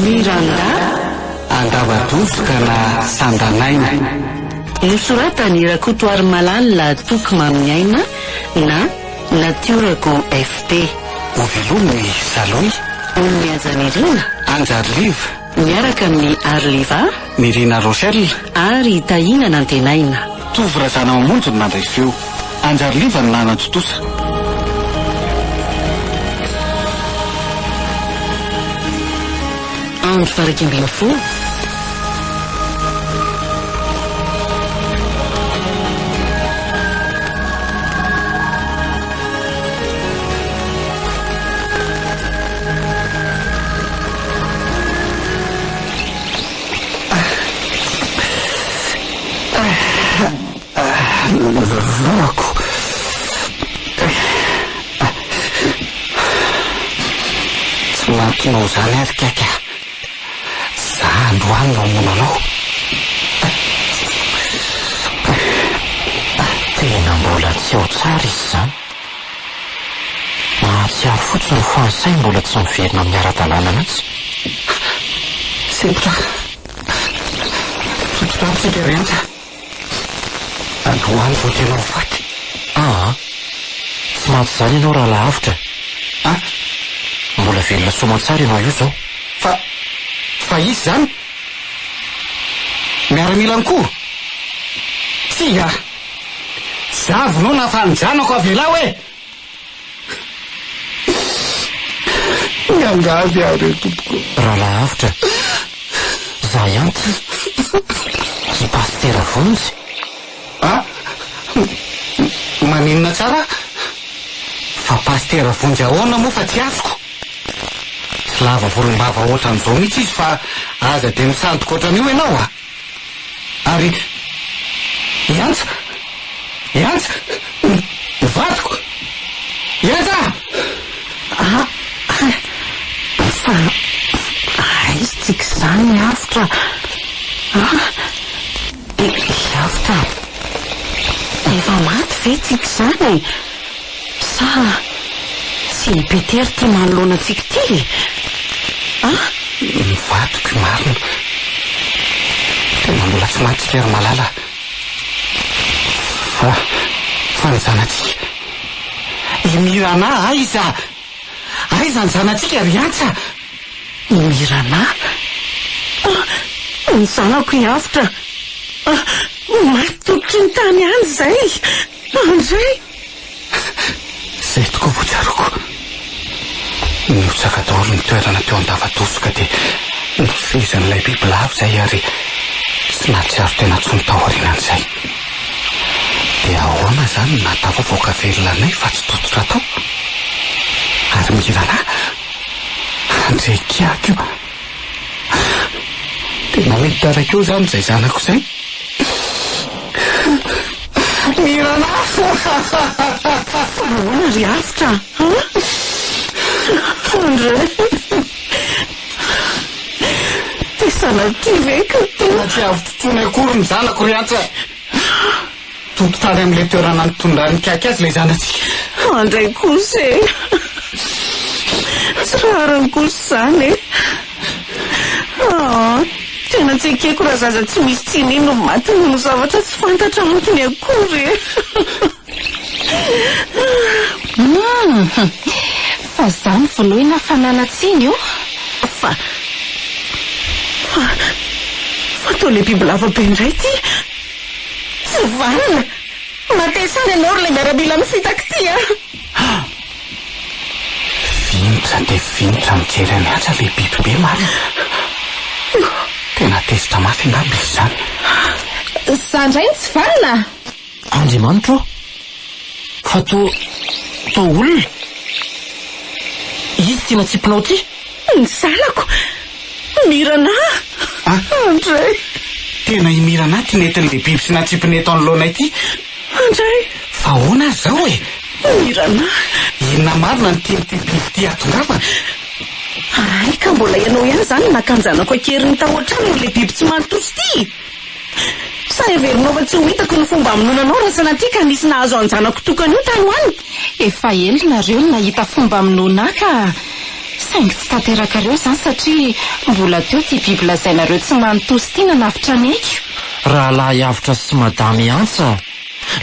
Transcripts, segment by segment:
Miranda, Andava Dosoka na Sandan'Aina. Nosoratany Rakotoary Malala tokony amin'ny aina na natiorako FT. Ovelominy Saloy, Miajanirina, Anjariva, miaraka amin'ny Arliva, Mirina Rochelle, ary tahina nantenaina. Tovorazana mamonjy nandray feo. Anjariva ny nana totosa. Andro farak'imbina folo. Rako. Tsy mahatonao zany ary kaka. Za androany no amonanao. Tena mbola tsy ao tsara izy zany. Mahatsiaro fotsiny fa ny sainy mbola tsy miverina amin'ny ara-dalàna mihitsy. Sempotra. Tototrapitsika rianta. Androany vao tena mifaky. Tsy mahatsy zany ianao raha lahavitra. Mbola velona soamantsara ianao io zao. Fa izy zany miaramila koa. Sia zavonao nafanjanako avela hoe miangavy ary tompoko. Raha lahavitra, za ihany ty pastera vonjy. Maninona tsara? Fa pastera vonjy ahoana moa fa tsy azoko. Tsy lava volombava ohatran'izao mihitsy izy fa aza de misandoka ohatran'io ianao a. Ary iantsa vadiko iantsa. Fa izy tsika zany avitra. Avitra, efa maty ve tsika zany? Sa tsy Petery ty manoloana tsika ty? Mivadiko marina. Tena mbola tsy mahatsika ry Malala. Fa ny zanatsika Mirana aiza ny zanatsika ry antsa. Mirana? Ny zanako iavitra. Maty tokotry ny tany any zay. Andray. Zay tokoa votsaroko. Niotsaka daholo ny toerana teo Andava Dosoka dia nifezan'ilay biby lavo zay ary tsy nahatsiaro tena tsy nitahorinan'izay. Dia ahoana zany natava voaka velolanay fa tsy tototra tao. Ary Mirana andray kiako io. Tena mety tarak'io zany zay zanako zay. Mirana! Ahoana ry avitra? Andray. Ty sanaky veka. Tena tsy avy totsony akory ny zanako ry antsa. Toto tany amin'ilay toerana nitondrany kiaky azy lay zanatsika. Andray kosa e. Tsy rarany kosa zany e. Tena tsy ekeko raha zaza tsy misy tsinino maty noho zavatra tsy fantatra antony akory e. Fa zany vonoina fananatsiny io. Fa tao le biby lava be indray ty. Tsy vanina. Matesana ianao le miaramila mifitaka ty a. Vinitra de vinitra mijery any antsa le biby be marina. Tena tezitra mafy angamba izy zany. Zandray tsy vanina. Andriamanitro, fa to olona. Izy ty natsipinao ty? Ny zanako Mirana. Andray. Tena i Mirana ty netin'le biby sy natsipiny eto anoloanay ty. Andray. Fa ahoana zao e? Mirana. Inona marina ny tianyty biby ty atongavana? Ka mbola ianao ihany zany nakanjanako akeriny tao an-trano le biby tsy manotoso ty. Sa everinao fa tsy ho hitako ny fomba aminonanao raha sanatria ka nisy nahazo anjanako tokany io tany hoany. Efa ely nareo nahita fomba aminona ka Saingy tsy tanteraka ireo izany satria mbola teo tia biby lazainareo tsy manontosy tia nanafitra ny eky. Raha lahy avitra sy madamy antsa,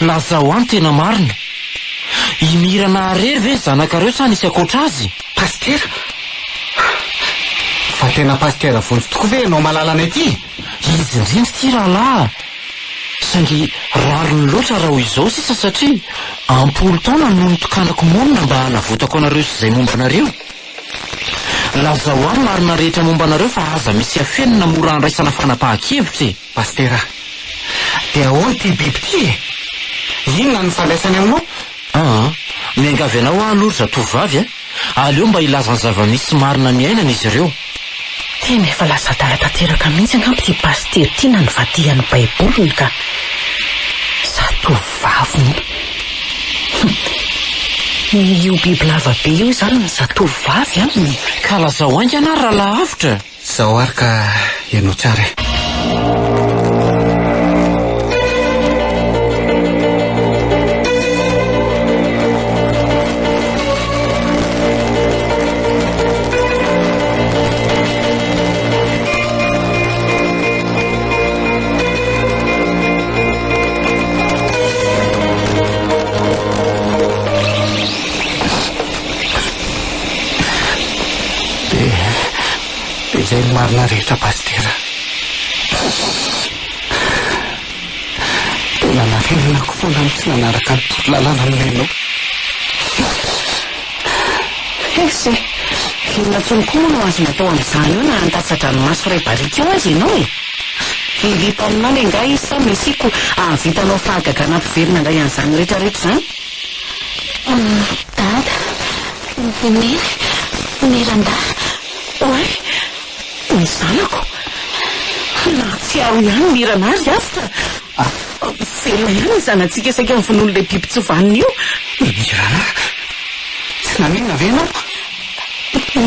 lazao any tena marina. I Mirana rery ve zanakareo sa nisy akoatra azy? Pastera? Fa tena pastera vonjy tokoa ve ianao malalana ety? Izy indrindra ty rahalahy. Saingy rariny loatra raha ho izao sisa satria ampolo taona no nitokanako monina mba hanavotako anareo sy izay momba anareo. Lazao any marina rehetra momba anareo fa aza misy afenina mora andraisana fanapahan-kevitra e. Pastera, dia ahoana ty biby ty e? Inona ny fandraisany aminao? Miangavy anao alory zatovavy a. Aleo mba ilazany zava-misy marina miainana izy ireo. Tena efa lasa tala-tanteraka mihitsy angamba ty paster ty na nyvadihan'ny baiboliny ka zatovavy io biby lava be io izany ny zatovavy aminy. Ka lazao ainga ana raha lahavitra. Zao ary ka ianao tsara. Izay ny marina rehetra pastera. Tena narenako foana ny tsy nanaraka ny lalàna aminao. Ese, inona tsony koa moa no azo natao amin'izany eo na antatsa-dranomaso iray barika eo azy ianao e. Ilipa aminany angah izy sa mesiko ahavitanao fahagagana ampiverina angah ian'izany rehetrarehetra izany? Dada, Miranda. Oe, ny zanako na tsy aho ihany mirana azy afta fela ihany izanantsika saika amin'ny vonono le biby tsy vaniny io. Mirana, tsy naminona ve ianao?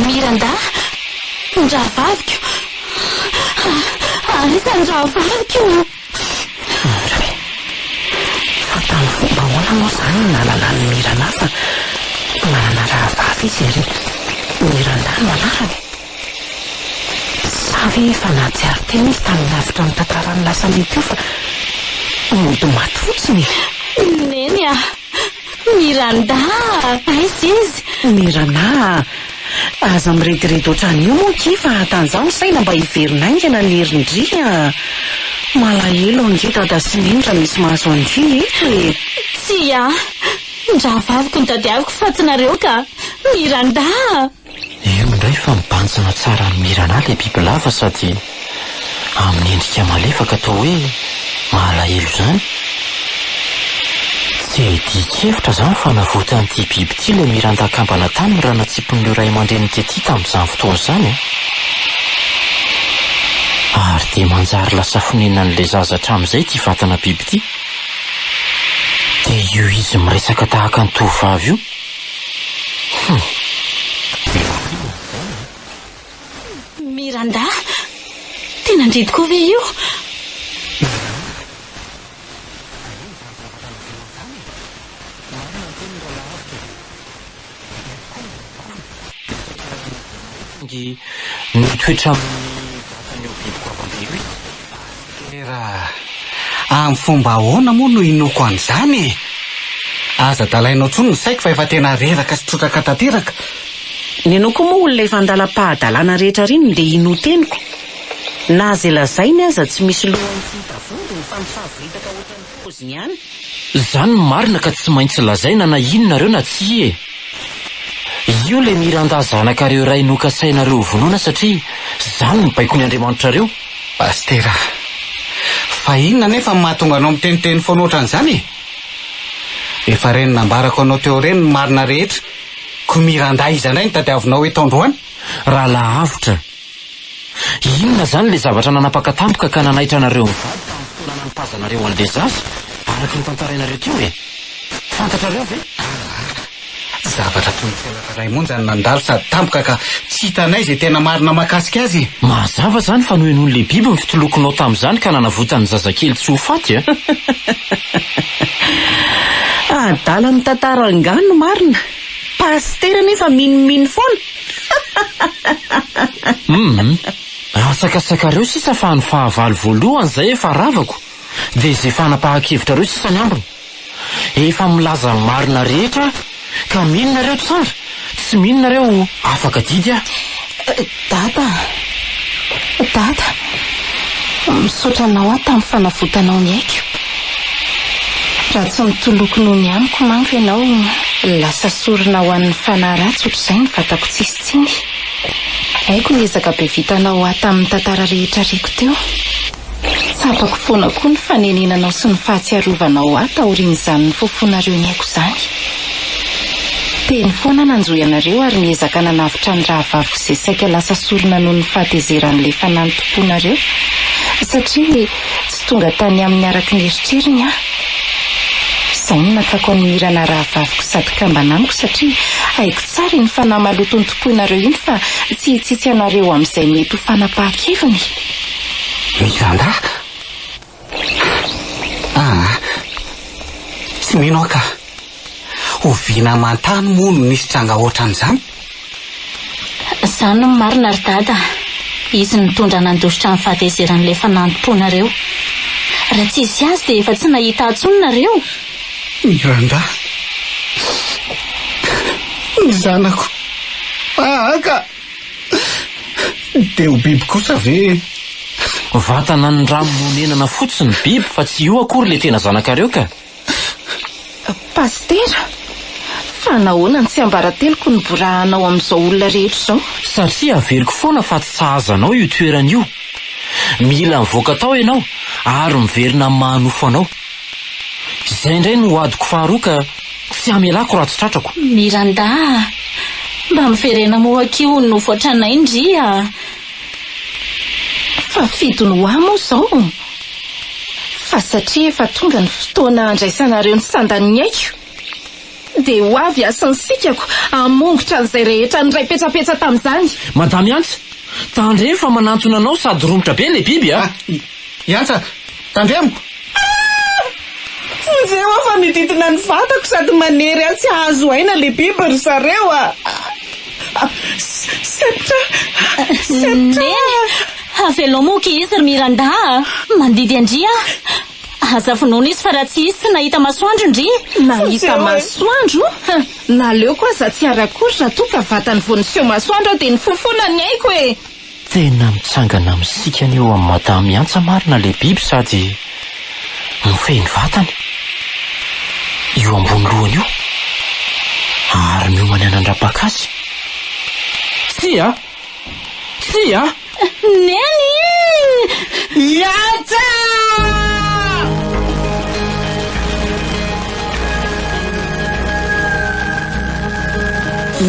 Miranda, ndravaviko. Iza ndravaviko. Fa tamin'ny fomba ahoana moa izany ny nahalalany Mirana fa manana rahavavy izy ery. Miranda no anarany. Savy efa nahatsiaro tena izy tamin'ny lavitra ny tantarany lasa mety io fa mody maty fotsiny. Neny a, Miranda, aiza izy? Mirana, aza mirediredy ohatrany io moa ki fa tan'izao ny saina mba hiverinaingana ny herindria. Malahelo ange dada sy nendra misy mahazo andry eto e. Tsy a, ndravaviko ny tadiaviko fatinareo ka, Miranda. Io indray fa mibantsana tsara ny Mirana le biby lava sady amin'ny endrika malefaka atao hoe malahelo izany. Tsy dikevitra izany fa navotan'ity biby ity le Miranda akambana tany raha natsipon'ireo ray aman-dreny tety tamin'izany fotoana izany. Ary dia manjary lasa fonena n'ilay zaza hatramin'izay ty vatana biby ity. Dia io izy miresaka tahaka ny tovavy io. Miranda, tena ndridiko ve io? Ny toetra amin'ny bibiko avy Era, amin'ny fomba ahoana moa no inoko an'izany e? Aza dalainao tsony ny saiko fa efa tena reraka sy trotraka tanteraka. Ny anao koa moa olona efa andala-pahadalana rehetra riny dia inoteniko. Na zay lazainy aza tsy misy lohany sy hitavondony fa mifahavitaka ohatran'ny poziny ihany. Izany ny marina ka tsy maintsy lazaina na inonareo na tsy e. Io le Miranda zanakareo ray noka sainareo vonoana satria izany ny baiko ny Andriamanitrareo. Pastera, fa inona nefa mahatonga anao miteniteny foana ohatran'izany e? Efa reny nambarako anao teo reny ny marina rehetra. Ko Miranda izanay ny tadiavinao eto androany? Raha lahavitra. Inona izany le zavatra nanapaka tampoka ka nanaitra anareo mivady tamin'ny fotoana nanampazanareo an'ilay zaza araka ny tantarainareo teo e. Fantatrareo ve? Zavatra toy ny fianakaviana monja ny nandalo sady tampoka ka tsy hitanay izay tena marina mahakasika azy. Mazava izany fa noho noho le biby ny fitolokonao tamin'izany ka nanavotany zazakely tsy ho faty a. Adala ny tantara angano marina. Pastera nefa miniminy foana. Asakasakareo sisa fa ny fahavalo voalohany zay efa ravako, dia izay fanapahan-kevitra reo sisa ny ambiny. Efa milaza ny marina rehetra ka minina reo tsara, tsy minina reo afaka didy a. Dada, misaotranao aho tamin'ny fanavotanao ny aiko. Raha tsy mitoloko noho ny amiko manko ianao, lasa sorona ho an'ny fanahy ratsy ohatr'izay ny vatako tsisitsiny. Haiko niezaka be vitanao aho tamin'ny tantara rehetra reko teo. Tsapako foana koa ny faneninanao sy ny fahatsiarovanao aho taorian'izany ny fofonareo ny haiko izany. Teny foana nanjoy anareo ary niezaka nanavitra ny raha vaviko izay saika lasa sorona noho ny fahatezeran'ilay fanahy tomponareo, satria tsy tonga tany amin'ny araky ny eritreriny aho. Izay no nakako anirana raha vaviko sady kambanamiko, satria haiko tsara ny fanahy maloto ny tomponareo iny fa tsy hitsitsy anareo amin'izay mety ho fanapahan-keviny. Miranda? Tsy mino aka. Oviana mantany moa no nisy tranga ohatran'izany. Izany no marina ry dada. Izy nitondra nandositra ny fahatezeran'ilay fanahy tomponareo. Raha tsy izy azy dia efa tsy nahita atsony nareo. Miranda, ny zanako aka dia ho biby kosa ve? Vatana ny ramonenana fotsiny biby fa tsy io akory le tena zanakareo ka. Pastera, fa nahoana ny tsy ambarateloko ny borahanao amin'izao olona rehetra izao? Satria averiko foana fa tsy sahazanao io toeran'io. Mila mivoaka tao ianao ary miverina manofo anao. Izay indray no adiko faharoa ka tsy amelako raha tsy tratrako. Miranda, mba miverena moakio no voatranay indria. Fa fidony ho amo izao. Fa satria efa tonga ny fotoana andraisanareo ny Sandan'Aina. Dia ho avy asa ny sikako hamongotra an'izay rehetra ny ray petrapetra tamin'izany. Madamy Antsa, tandre fa manantona anao sady romotra be le biby a. Antsa, tandre amiko. Zay fa mididina ny vatako sady manery aho tsy hahazoaina le biby ry zareo a. Neny, havelomoky izy ry Miranda, mandidy andria. Azafonona izy fa raha tsy izy tsy nahita masoandro ndri. Nahita masoandro? Naleo koa za tsy arakory raha toa ka vatany vao niseho masoandro dia ny fofona ny aiko e. Tena mitsangana amin'ny sikany eo amin'ny madamy Antsa marina le biby sady mifehy ny vatany. Io ambony lohany io ary miomany anandrapa-kasy. Tsia! Neny! Yatsa!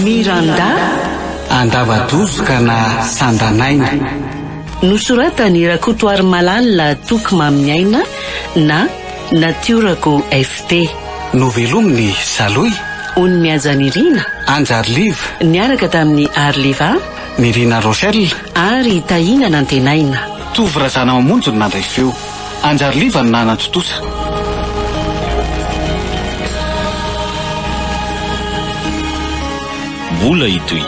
Miranda, Andava Dosoka na Sandan'Aina. Nosoratany Rakotoary Malalina tokony amin'ny aina na natiorako FT. Novelominy Saloy. Uny miajanirina Anjarliva. niaraka tamin'ny Arliva, Nirina Rochelle ary tahina nantenaina. Tovorazana mamonjy no nandray feo. Anjarliva no nanatotosa. Mbola itoy